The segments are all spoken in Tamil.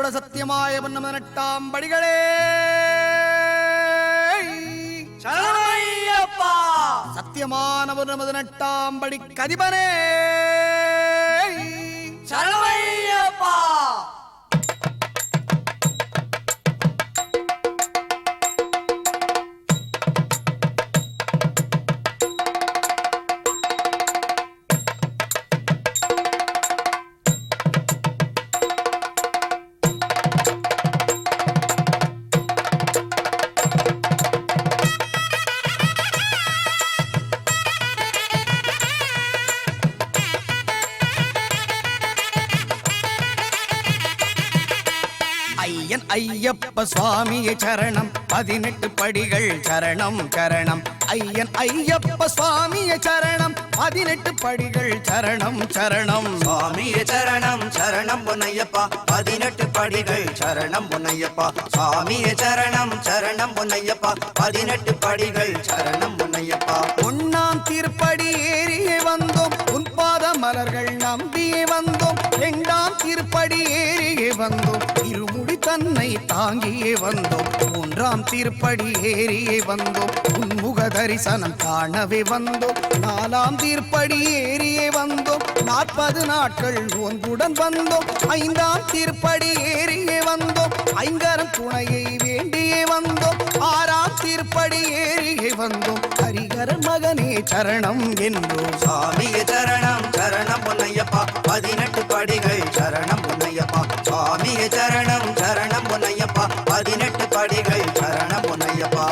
சத்தியமோட சத்தியமாய பொன்னமனெட்டாம் படிகளே சரணமையப்பா. சத்தியமான பொன்னமனெட்டாம் படி கதிபனே சரணமையப்பா. ஐயன் ஐயப்ப சுவாமியே சரணம் 18 படிகள் சரணம் சரணம் ஐயன் ஐயப்ப சுவாமியே சரணம் 18 படிகள் சரணம் சரணம் சுவாமியே சரணம் சரணம் பொன்னையப்பா 18 படிகள் சரணம் பொன்னையப்பா சுவாமியே சரணம் சரணம் பொன்னையப்பா 18 படிகள் சரணம் பொன்னையப்பா ஒன்னாம் திருப்படி ஏறியே வந்தோம் உன் பாத மலர்கள் நம்பியே வந்தோம் இரண்டாம் திருப்படி ஏறியே வந்தோம் இருமுடி தன்னை தாங்கியே வந்தோம் மூன்றாம் திருப்படி ஏறியே வந்தோம் உன்முக தரிசனம் காணவே வந்தோம் நாலாம் திருப்படி ஏறியே வந்தோம் 40 நாட்கள் ஒன்றுடன் வந்தோம் ஐந்தாம் திருப்படி ஏறியே வந்தோம் ஐங்கரன் துணையை வேண்டியே வந்தோம் ஆறாம் திருப்படி ஏறியே வந்தோம் ஹரிகரன் மகனே சரணம் என்றோம் சுவாமியே சரணம் சரணம் பொன்னையப்பா 18 படிகள் சரணம் பொன்னையப்பா சுவாமியே சரணம் சரணம் பொன்னையப்பா 18 படிகள் சரணம் பொன்னையப்பா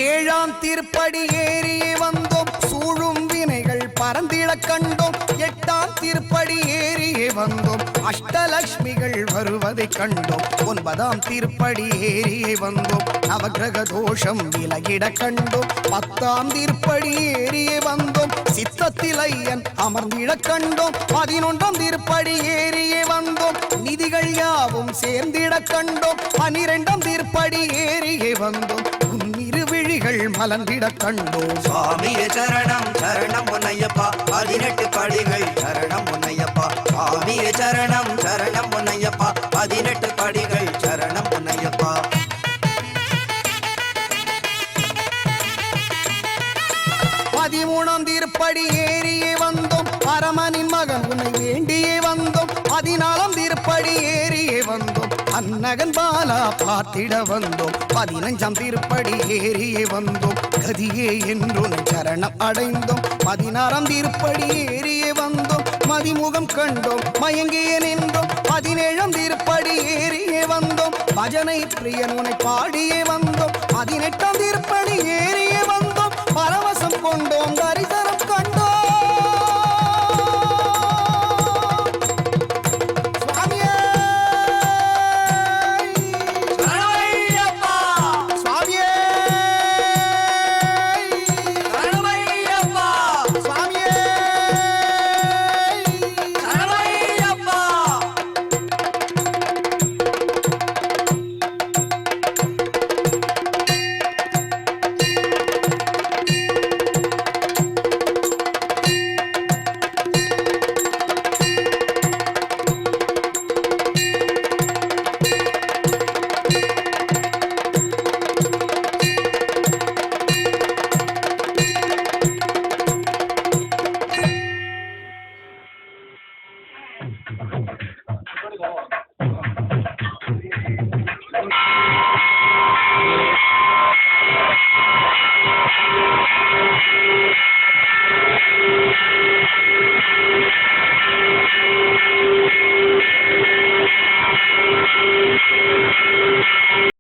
ஏழாம் திருப்படி ஏறியே வந்தோம் சூழும் வினைகள் பரந்திட கண்டோம் எட்டாம் திருப்படி ஏறியே வந்தோம் அஷ்டலட்சுமிகள் வருவதை கண்டோம் ஒன்பதாம் திருப்படி ஏறியே வந்தோம் நவகிரக தோஷம் விலகிட கண்டோம் பத்தாம் திருப்படி ஏறியே வந்தோம் சித்தத்தில் ஐயன் அமர்ந்திட கண்டோம் 11ஆம் திருப்படி ஏறியே வந்தோம் நிதிகள் யாவும் சேர்ந்திட கண்டோம் 12ஆம் திருப்படி ஏறியே வந்தோம் விழிகள் மலர்ந்திட கண்டோம் சுவாமியே சரணம் சரணம் பொன்னையப்பா 18 படிகள் சரணம் பொன்னையப்பா சுவாமியே சரணம் சரணம் பொன்னையப்பா 18 படிகள் சரணம் பொன்னையப்பா 13ஆம் திருப்படி ஏறியே வந்தோம் பரமனின் மகன் உன்னை வேண்டியே வந்தோம் 14ஆம் திருப்படி ஏறியே வந்தோம் அன்னகன் பாலா பார்த்திட வந்தோம் 15ஆம் திருப்படி ஏறியே வந்தோம் கதியே என்று சரணம் அடைந்தோம் 16ஆம் திருப்படி ஏறியே வந்தோம் மதிமுகம் கண்டோம் மயங்கியே நின்றோம் 17ஆம் திருப்படி ஏறியே வந்தோம் பஜனை பிரியன் உன்னை பாடியே வந்தோம் 18ஆம் திருப்படி ஏறியே வந்தோம் பரவசம் கொண்டோம்